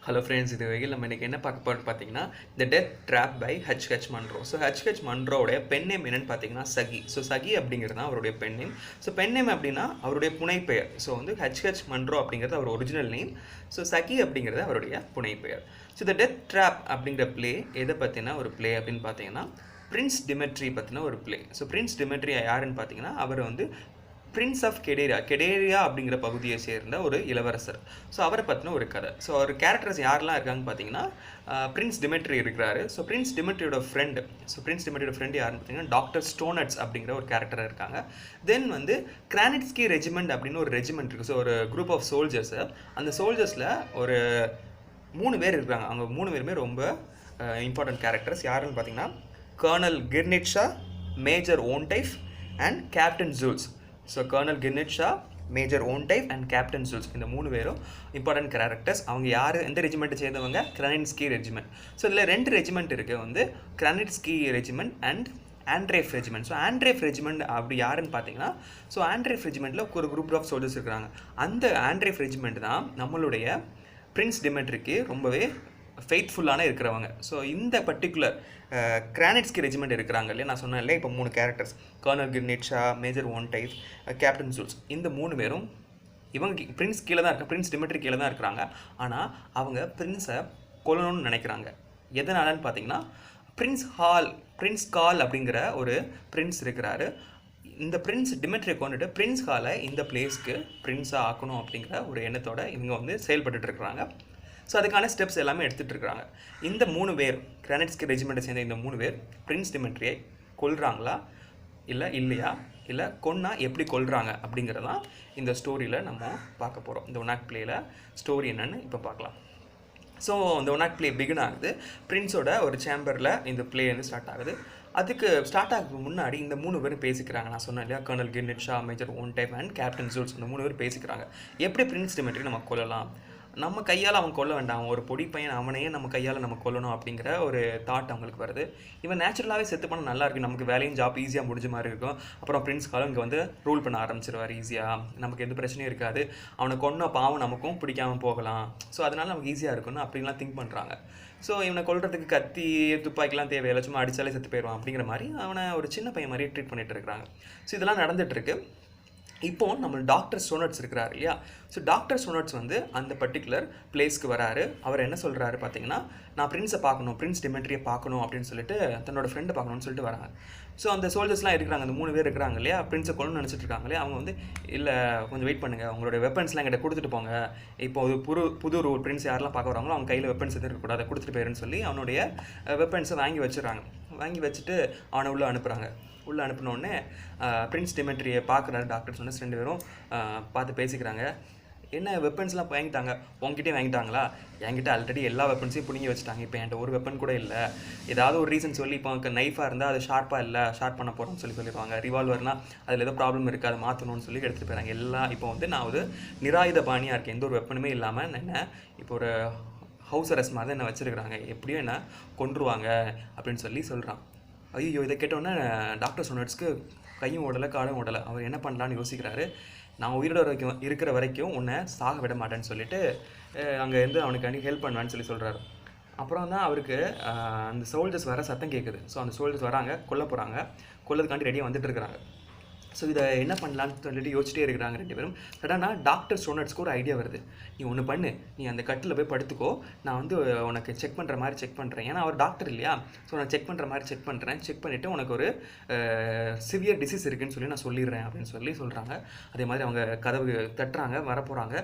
Hello friends, இது வகையில் நம்ம இன்றைக்கி என்ன பார்க்க போகிறோம்னு பார்த்தீங்கன்னா the death trap by H Munro. So H மன்ரோடைய பென் நேம் என்னென்னு பார்த்தீங்கன்னா சகி. ஸோ சகி அப்படிங்கிறது தான் அவருடைய pen name. So pen name அப்படின்னா அவருடைய புனைப்பெயர். ஸோ வந்து ஹெச் மன்ரோ அப்படிங்கிறது அவர் ஒரிஜினல் நேம். ஸோ சகி அப்படிங்கிறது அவருடைய புனைப்பெயர். ஸோ த டெத் ட்ராப் அப்படிங்கிற பிளே எதை பற்றினா ஒரு பிளே அப்படின்னு பார்த்தீங்கன்னா பிரின்ஸ் டிமெட்ரி பற்றின ஒரு பிளே. ஸோ பிரின்ஸ் டிமெட்ரி யாருன்னு பார்த்தீங்கன்னா அவர் வந்து பிரின்ஸ் ஆஃப் கெடேரியா அப்படிங்கிற பகுதியை சேர்ந்த ஒரு இளவரசர். ஸோ அவரை பற்றின ஒரு கதை. ஸோ அவர் கேரக்டர்ஸ் யாரெல்லாம் இருக்காங்கன்னு பார்த்தீங்கன்னா பிரின்ஸ் டிமெட்ரி இருக்கிறாரு. ஸோ பிரின்ஸ் டிமெட்ரியோட ஃப்ரெண்டு யாருன்னு பார்த்தீங்கன்னா டாக்டர் ஸ்டோனட்ஸ் அப்படிங்கிற ஒரு கேரக்டர் இருக்காங்க. தென் வந்து கிரானிட்ஸ்கி ரெஜிமெண்ட் அப்படின்னு ஒரு ரெஜிமெண்ட் இருக்குது. ஸோ ஒரு குரூப் ஆஃப் சோல்ஜர்ஸு. அந்த சோல்ஜர்ஸில் ஒரு 3 பேர் இருக்கிறாங்க. அவங்க 3 பேருமே ரொம்ப இம்பார்ட்டன்ட் கேரக்டர்ஸ். யாருன்னு பார்த்தீங்கன்னா colonel Girnitz, major Von Tiefel and captain Jules. So colonel Girnitz, major Von Tiefel and captain Jules, இந்த 3 பேரும் இம்பார்ட்டன்ட் கேரக்டர்ஸ். அவங்க யார், எந்த ரெஜிமெண்ட்டை சேர்ந்தவங்க? கிரானிட்ஸ்கி ரெஜிமெண்ட். ஸோ இதில் 2 ரெஜிமெண்ட் இருக்குது, வந்து Granitski regiment and Andreff regiment. So Andreff regiment அப்படி யாருன்னு பார்த்தீங்கன்னா, ஸோ ஆண்ட்ரேஃப் ரெஜிமெண்ட்டில் ஒரு குரூப் ஆஃப் சோல்ஜர்ஸ் இருக்கிறாங்க. அந்த ஆண்ட்ரேஃப் ரெஜிமெண்ட் தான் நம்மளுடைய பிரின்ஸ் டிமெட்ரிக்கு ரொம்பவே ஃபெய்த்ஃபுல்லான இருக்கிறவங்க. ஸோ இந்த பர்டிகுலர் கிரானிட்ஸ்கி ரெஜிமெண்ட் இருக்கிறாங்க இல்லையா, நான் சொன்னேன் இல்லையா இப்போ 3 characters, colonel Girnitz, major Von Tiefel, captain Jules. இந்த 3 பேரும் இவங்க பிரின்ஸ் கீழே தான் பிரின்ஸ் டிமெட்ரி கீழே தான் இருக்கிறாங்க. ஆனால் அவங்க பிரின்ஸை கொல்லணும்னு நினைக்கிறாங்க. எதனாலன்னு பார்த்தீங்கன்னா பிரின்ஸ் கால் அப்படிங்கிற ஒரு பிரின்ஸ் இருக்கிறாரு. இந்த பிரின்ஸ் டிமெட்ரியை கொண்டுட்டு பிரின்ஸ் காலை இந்த பிளேஸ்க்கு பிரின்ஸாக ஆக்கணும் அப்படிங்கிற ஒரு எண்ணத்தோட இவங்க வந்து செயல்பட்டு இருக்கிறாங்க. ஸோ அதுக்கான ஸ்டெப்ஸ் எல்லாமே எடுத்துகிட்டு இருக்கிறாங்க. இந்த 3 பேர் கிரானிட்ஸ்கி ரெஜிமெண்ட்டை சேர்ந்த இந்த 3 பேர் பிரின்ஸ் டிமெட்ரியை கொல்றாங்களா இல்லை கொன்னா எப்படி கொல்றாங்க அப்படிங்கிறதான் இந்த ஸ்டோரியில் நம்ம பார்க்க போகிறோம். இந்த ஒன் ஆக்ட் பிளேயில் ஸ்டோரி என்னன்னு இப்போ பார்க்கலாம். ஸோ இந்த ஒன் ஆக்ட் பிளே பிகின் ஆகுது. பிரின்ஸோட ஒரு சேம்பரில் இந்த பிளே வந்து ஸ்டார்ட் ஆகுது. அதுக்கு ஸ்டார்ட் ஆகிறதுக்கு முன்னாடி இந்த 3 பேரும் பேசிக்கிறாங்க. நான் சொன்னேன் இல்லையா, colonel Girnitz, major Von Tiefel and captain Jules, இந்த 3 பேர் பேசிக்கிறாங்க. எப்படி பிரின்ஸ் டிமெட்ரி நம்ம கொல்லலாம், நம்ம கையால் அவன் கொல்ல வேண்டாம், ஒரு பொடி பையன் அவனையே நம்ம கையால் நம்ம கொல்லணும் அப்படிங்கிற ஒரு தாட் அவங்களுக்கு வருது. இவன் நேச்சுரலாகவே செத்து பண்ண நல்லா இருக்குது, நமக்கு வேலையும் ஜாப் ஈஸியாக முடிஞ்ச மாதிரி இருக்கும். அப்புறம் பிரின்ஸ் காலம் இங்கே வந்து ரூல் பண்ண ஆரம்பிச்சிருவார் ஈஸியாக, நமக்கு எந்த பிரச்சனையும் இருக்காது, அவனை கொன்ன பாவம் நமக்கும் பிடிக்காமல் போகலாம். ஸோ அதனால் நமக்கு ஈஸியாக இருக்குன்னு அப்படின்லாம் திங்க் பண்ணுறாங்க. ஸோ இவனை கொல்றதுக்கு கத்தி துப்பாக்கிலாம் தேவையில்லை, சும்மா அடித்தாலே செத்து போயிடுவான் அப்படிங்கிற மாதிரி அவனை ஒரு சின்ன பையன் மாதிரி ட்ரீட் பண்ணிட்டு இருக்கிறாங்க. ஸோ இதெல்லாம் நடந்துகிட்ருக்கு. இப்போது நம்ம டாக்டர் ஸ்டோனட்ஸ் இருக்கிறார் இல்லையா, ஸோ டாக்டர் ஸ்டோனட்ஸ் வந்து அந்த பர்டிகுலர் பிளேஸ்க்கு வராரு. அவர் என்ன சொல்கிறாரு பார்த்தீங்கன்னா, நான் பிரின்ஸை பார்க்கணும், பிரின்ஸ் டிமெட்ரியை பார்க்கணும் அப்படின்னு சொல்லிட்டு தன்னோட ஃப்ரெண்டை பார்க்கணும்னு சொல்லிட்டு வராங்க. ஸோ அந்த சோல்ஜர்ஸ்லாம் இருக்கிறாங்க, அந்த 3 பேர் இருக்கிறாங்க இல்லையா, பிரின்ஸை கொள்ளணும்னு நினச்சிட்டு இருக்காங்க இல்லையா. அவங்க வந்து இல்லை கொஞ்சம் வெயிட் பண்ணுங்கள், உங்களோட வெப்பன்ஸ்லாம் என்கிட்ட கொடுத்துட்டு போங்க, இப்போ ஒரு புது ரூல், பிரின்ஸ் யாரெல்லாம் பார்க்க வராங்களோ அவங்க கையில் வெப்பன்ஸ் எதுவும் இருக்கக்கூடாது, கொடுத்துட்டு போயிருன்னு சொல்லி அவனுடைய வெப்பன்ஸை வாங்கி வச்சுறாங்க. வாங்கி வச்சுட்டு அவனை உள்ளே அனுப்புகிறாங்க. உள்ளே அனுப்பினோடனே பிரின்ஸ் டிமெட்ரியை பார்க்குறாரு டாக்டர் சொன்ன 2 பேரும் பார்த்து பேசிக்கிறாங்க. என்ன வெப்பன்ஸ்லாம் வாங்கிட்டாங்க, உங்ககிட்டே வாங்கிட்டாங்களா? என்கிட்ட ஆல்ரெடி எல்லா வெப்பன்ஸையும் பிடிங்கி வச்சுட்டாங்க, இப்போ என்கிட்ட ஒரு வெப்பன் கூட இல்லை. ஏதாவது ஒரு ரீசன் சொல்லி, இப்போ அவங்க நைஃபாக இருந்தால் அது ஷார்ப்பாக இல்லை, ஷார்ப் பண்ண போகிறோம்னு சொல்லிடுவாங்க. ரிவால்வர்னால் அதில் ஏதோ ப்ராப்ளம் இருக்குது, அதை மாற்றணும்னு சொல்லி எடுத்துகிட்டு போயிறாங்க. எல்லாம் இப்போ வந்து நான் ஒரு நிராயுத பாணியாக இருக்கேன், எந்த ஒரு வெப்பனுமே இல்லாமல் என்ன இப்போ ஒரு ஹவுஸ் அரெஸ்ட் மாதிரி தான் என்ன வச்சுருக்கிறாங்க, எப்படியும் என்ன கொன்றுவாங்க அப்படின்னு சொல்லி சொல்கிறான். ஐயோ, இதை கேட்டோன்னே டாக்டர் ஸ்டோனட்ஸ்க்கு கையும் ஓடலை காலும் ஓடலை. அவர் என்ன பண்ணலான்னு யோசிக்கிறாரு. நான் உயிரோட இருக்கிற வரைக்கும் உன்னை சாக விட மாட்டேன்னு சொல்லிட்டு அங்கேருந்து அவனுக்காண்டி ஹெல்ப் பண்ணுவேன்னு சொல்கிறாரு. அப்புறம் தான் அவருக்கு அந்த சோல்ஜர்ஸ் வர சத்தம் கேட்குது. ஸோ அந்த சோல்ஜர்ஸ் வராங்க, கொல்ல போகிறாங்க, கொல்லதுக்காண்டி ரெடியாக வந்துட்டு இருக்கிறாங்க. ஸோ இதை என்ன பண்ணலான்னு சொல்லிட்டு யோசிச்சிட்டே இருக்கிறாங்க 2 பேரும். சடனாக டாக்டர் ஸ்டோனட்ஸ்க்கு ஒரு ஐடியா வருது. நீ ஒன்று பண்ணு, நீ அந்த கட்டில் போய் படுத்துக்கோ, நான் வந்து உனக்கு செக் பண்ணுற மாதிரி செக் பண்ணுறேன், ஏன்னா அவர் டாக்டர் இல்லையா. ஸோ நான் செக் பண்ணுற மாதிரி செக் பண்ணிவிட்டு உனக்கு ஒரு சிவியர் டிசீஸ் இருக்குதுன்னு சொல்லி நான் சொல்லிடுறேன் அப்படின்னு சொல்கிறாங்க. அதே மாதிரி அவங்க கதவு தட்டுறாங்க, வரப்போகிறாங்க.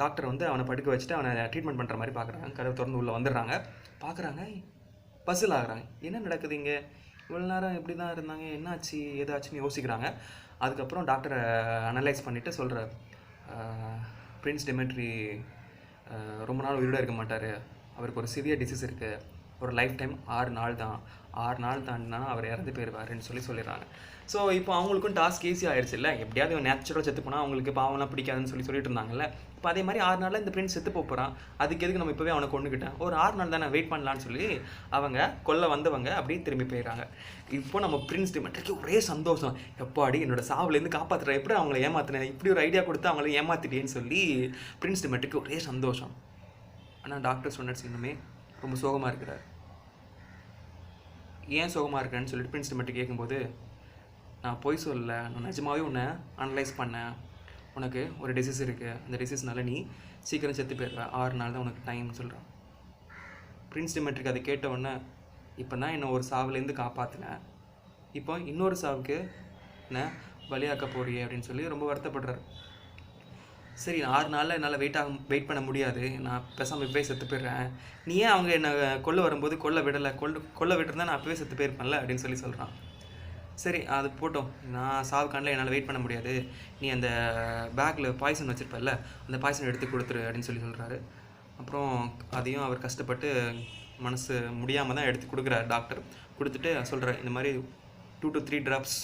டாக்டர் வந்து அவனை படுக்க வச்சுட்டு அவனை ட்ரீட்மெண்ட் பண்ணுற மாதிரி பார்க்குறாங்க. கதவு திறந்து உள்ளே வந்துடுறாங்க. பார்க்குறாங்க, பசில் ஆகுறாங்க, என்ன நடக்குது இங்கே, இவ்வளோ நேரம் இப்படி தான் இருந்தாங்க, என்னாச்சு ஏதாச்சுன்னு யோசிக்கிறாங்க. அதுக்கப்புறம் டாக்டரை அனலைஸ் பண்ணிவிட்டு சொல்கிறார், பிரின்ஸ் டிமெட்ரி ரொம்ப நாள் உயிரோடு இருக்க மாட்டார், அவருக்கு ஒரு சிவியர் டிசீஸ் இருக்குது, ஒரு லைஃப் டைம் 6 நாள் தான், 6 நாள் தாண்டினா அவர் இறந்து போயிடுவாருன்னு சொல்லிடுறாங்க. ஸோ இப்போ அவங்களுக்கும் டாஸ்க் ஈஸி ஆயிடுச்சு இல்லை, எப்படியாவது இவன் நேச்சுரலாக செத்து போனால் அவங்களுக்கு பாவம்லாம் பிடிக்காதுன்னு சொல்லிட்டு இருந்தாங்கல்ல. இப்போ அதே மாதிரி 6 நாளில் இந்த பிரின்ஸ் செத்து போகிறான், அதுக்கு எதுக்கு நம்ம இப்போவே அவனை கொண்டுக்கிட்டேன், ஒரு 6 நாள் தானே வெயிட் பண்ணலான்னு சொல்லி அவங்க கொல்ல வந்தவங்க அப்படியே திரும்பி போயிடுறாங்க. இப்போ நம்ம பிரின்ஸ் டிமெட்ரிக்கு ஒரே சந்தோஷம், எப்பாடி என்னோட சாவுலேருந்து காப்பாற்றுற, எப்படி அவங்கள ஏமாத்தினேன், இப்படி ஒரு ஐடியா கொடுத்து அவங்கள ஏமாத்திட்டேன்னு சொல்லி பிரின்ஸ் டிமெட்ரிக்கு ஒரே சந்தோஷம். ஆனால் டாக்டர் சொன்ன சின்னமே ரொம்ப சோகமாக இருக்கிறார். ஏன் சோகமாக இருக்கிறேன்னு சொல்லிட்டு பிரின்ஸ் மட்டும் கேட்கும்போது, நான் பொய் சொல்லலை, நான் நிஜமாகவே உன்னை அனலைஸ் பண்ணேன். உனக்கு ஒரு டிசீஸ் இருக்குது, அந்த டிசீஸ்னால நீ சீக்கிரம் செத்து போயிடுற, 6 நாள் தான் உனக்கு டைம்னு சொல்கிறான். பிரின்ஸ் டிமெட்ரிக் அதை கேட்ட உடனே, இப்போ தான் என்னை ஒரு சாவுலேருந்து காப்பாற்றினேன், இப்போ இன்னொரு சாவுக்கு என்ன பலியாக்க போறியே அப்படின்னு சொல்லி ரொம்ப வருத்தப்படுறாரு. சரி, 6 நாளில் என்னால் வெயிட் பண்ண முடியாது, நான் பேசாமல் இப்போயே செத்து போயிடுறேன். நீ ஏன் அவங்க என்னை கொல்ல வரும்போது கொல்ல விடலை, கொல்ல விட்டுருந்தா நான் அப்போவே செத்து போயிருப்பேன்ல அப்படின்னு சொல்லி சொல்கிறான். சரி, அது போட்டோம், நான் சாவுக்காண்டில் என்னால் வெயிட் பண்ண முடியாது, நீ அந்த பேக்கில் பாய்சன் வச்சுருப்பல்ல, அந்த பாய்சன் எடுத்து கொடுத்துரு அப்படின்னு சொல்லி சொல்கிறாரு. அப்புறம் அதையும் அவர் கஷ்டப்பட்டு மனசு முடியாமல் தான் எடுத்து கொடுக்குறாரு டாக்டர். கொடுத்துட்டு சொல்கிறார், இந்த மாதிரி 2 to 3 drops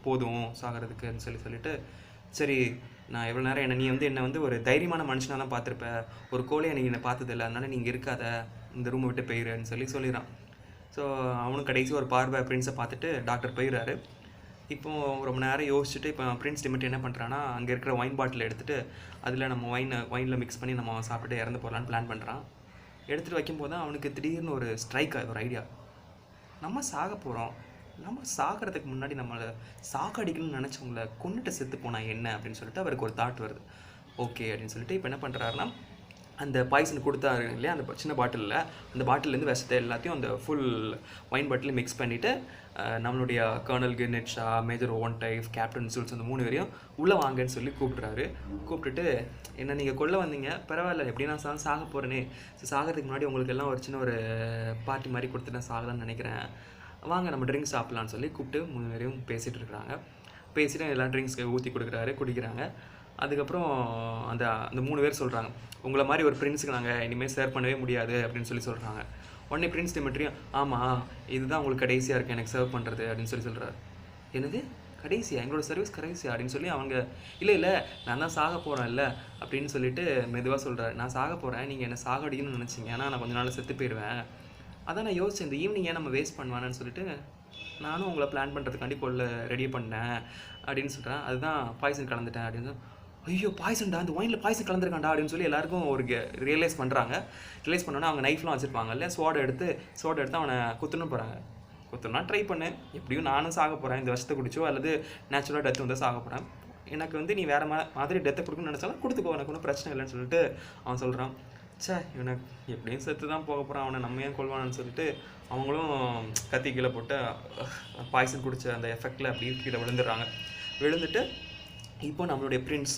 போதும் சாகிறதுக்குன்னு சொல்லிட்டு, சரி நான் எவ்வளோ நேரம் நீ என்னை ஒரு தைரியமான மனுஷனாக தான் பார்த்துருப்ப, ஒரு கோழையை நீங்கள் என்னை பார்த்ததில்லை, அதனால் நீங்கள் இருக்காத, இந்த ரூமை விட்டு போயிடுன்னு சொல்லிடுறான். ஸோ அவனும் கடைசி ஒரு பார்வை பிரின்ஸை பார்த்துட்டு டாக்டர் போயிடுறாரு. இப்போது ரொம்ப நேரம் யோசிச்சுட்டு இப்போ பிரின்ஸ் டிமெட்ரி என்ன பண்ணுறான்னா, அங்கே இருக்கிற ஒயின் பாட்டில் எடுத்துகிட்டு அதில் நம்ம ஒயினில் மிக்ஸ் பண்ணி நம்ம சாப்பிட்டுட்டு இறந்து போகலான்னு பிளான் பண்ணுறான். எடுத்துகிட்டு வைக்கும்போது தான் அவனுக்கு திடீர்னு ஒரு ஸ்ட்ரைக் ஆகுது, ஒரு ஐடியா. நம்ம சாக போகிறோம், நம்ம சாகிறதுக்கு முன்னாடி நம்மளை சாக்கடிக்கணும்னு நினச்சவங்கள கொண்டுட்டு செத்து போனால் என்ன அப்படின்னு சொல்லிட்டு அவருக்கு ஒரு தாட் வருது. ஓகே அப்படின்னு சொல்லிட்டு இப்போ என்ன பண்ணுறாருன்னா, அந்த பாய்சன் கொடுத்தாரு இல்லையா அந்த சின்ன பாட்டிலில், அந்த பாட்டிலேருந்து விஷத்தை எல்லாத்தையும் அந்த ஃபுல் ஒயின் பாட்டில் மிக்ஸ் பண்ணிவிட்டு நம்மளுடைய colonel Girnitz, major Von Tiefel, captain Jules அந்த 3 பேரையும் உள்ளே வாங்கன்னு சொல்லி கூப்பிட்றாரு. கூப்பிட்டுட்டு, என்ன நீங்கள் கொல்ல வந்தீங்க, பரவாயில்ல, எப்படி நான் சாக போகிறேனே, சாகிறதுக்கு முன்னாடி உங்களுக்கு எல்லாம் ஒரு சின்ன ஒரு பார்ட்டி மாதிரி கொடுத்துட்டு நான் சாகலான்னு நினைக்கிறேன், வாங்க நம்ம ட்ரிங்க்ஸ் சாப்பிட்லான்னு சொல்லி கூப்பிட்டு 3 பேரையும் பேசிகிட்டு இருக்கிறாங்க. பேசிட்டு எல்லாம் ட்ரிங்க்ஸ்க்கு ஊற்றி கொடுக்குறாரு, குடிக்கிறாங்க. அதுக்கப்புறம் அந்த 3 பேர் சொல்கிறாங்க, உங்களை மாதிரி ஒரு பிரின்ஸுக்கு நாங்கள் இனிமேல் ஷேர் பண்ணவே முடியாது அப்படின்னு சொல்லி சொல்கிறாங்க. உடனே பிரின்ஸ் டிமெட்ரியும், ஆமாம் இதுதான் உங்களுக்கு கடைசியாக இருக்குது எனக்கு சர்வ் பண்ணுறது அப்படின்னு சொல்லி சொல்கிறாரு. என்னது கடைசியா, எங்களோட சர்வீஸ் கடைசியா அப்படின்னு சொல்லி அவங்க, இல்லை நான் தான் சாக போகிறேன் இல்லை அப்படின்னு சொல்லிட்டு மெதுவாக சொல்கிறாரு. நான் சாக போகிறேன், நீங்கள் என்னை சாகடிக்கணும்னு நினச்சிங்க, ஏன்னா நான் கொஞ்ச நாள் செத்து போயிடுவேன், அதான் நான் யோசிச்சேன் இந்த ஈவினிங் ஏன் நம்ம வேஸ்ட் பண்ணுவானு சொல்லிட்டு நானும் உங்களை பிளான் பண்ணுறதுக்காண்டி ரெடி பண்ணேன் அப்படின்னு சொல்கிறேன். அதுதான் பாய்சன் கலந்துட்டேன் அப்படின்னு. ஐயோ பாய்சன்டா, அந்த ஒயினில் பாய்சன் கலந்துருக்காண்டா அப்படின்னு சொல்லி எல்லாருக்கும் ஒரு ரியலைஸ் பண்ணுறாங்க. ரியலைஸ் பண்ணோன்னா அவங்க நைஃப்லாம் வச்சுருப்பாங்க இல்லையா, சோடை எடுத்து அவனை குத்துன்னு போகிறாங்க. குத்துனா ட்ரை பண்ணு, எப்படியும் நானும் சாக போகிறேன், இந்த விஷத்தை குடிச்சோ அல்லது நேச்சுரலாக டெத்து வந்து சாக போகிறேன், எனக்கு நீ வேறு மாதிரி டெத்தை கொடுக்கணும்னு நினச்சாலும் கொடுத்துக்கோ, எனக்கு ஒன்றும் பிரச்சனை இல்லைன்னு சொல்லிட்டு அவன் சொல்கிறான். சே, இவனுக்கு எப்படியும் செத்து தான் போக போகிறான், அவனை நம்ம ஏன் கொள்வானு சொல்லிட்டு அவங்களும் கத்தி கீழே போட்டு பாய்சன் குடித்த அந்த எஃபெக்டில் அப்படியே கீழே விழுந்துட்டு இப்போ நம்மளுடைய பிரின்ஸ்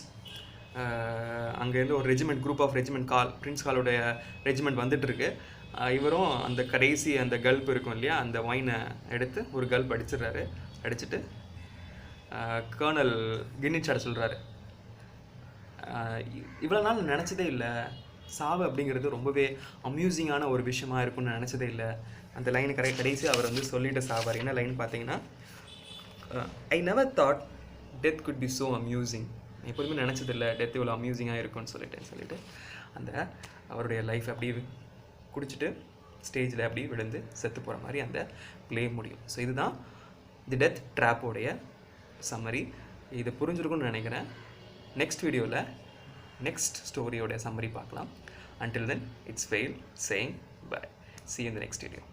அங்கேருந்து ஒரு regiment, group of regiment prince காலோடைய ரெஜிமெண்ட் வந்துட்டுருக்கு. இவரும் அந்த கடைசி அந்த கல்ப் இருக்கும் இல்லையா, அந்த ஒயினை எடுத்து ஒரு கல்ப் அடிச்சிட்டு கர்னல் கின்னிச் சொல்கிறாரு, இவ்வளோ நாள் நினச்சதே இல்லை, சாவு அப்படிங்கிறது ரொம்பவே அம்யூசிங்கான ஒரு விஷயமா இருக்கும்னு நினச்சதே இல்லை. அந்த லைனு கடைசி அவர் சொல்லிட்டு சாவார். என்ன லைன் பார்த்தீங்கன்னா, I never thought death could be so amusing, எப்போதுமே நினச்சதில்லை டெத் இவ்வளோ அம்யூசிங்காக இருக்கும்னு சொல்லிட்டு அந்த அவருடைய லைஃப் அப்படியே குடிச்சிட்டு ஸ்டேஜில் அப்படி விழுந்து செத்து போகிற மாதிரி அந்த ப்ளே முடியும். ஸோ இதுதான் தி டெத் ட்ராப்போடைய சம்மரி. இது புரிஞ்சிருக்கும்னு நினைக்கிறேன். நெக்ஸ்ட் வீடியோவில் நெக்ஸ்ட் ஸ்டோரியோட சம்மரி பார்க்கலாம். Until then, it's Fail saying bye. See you in the next video.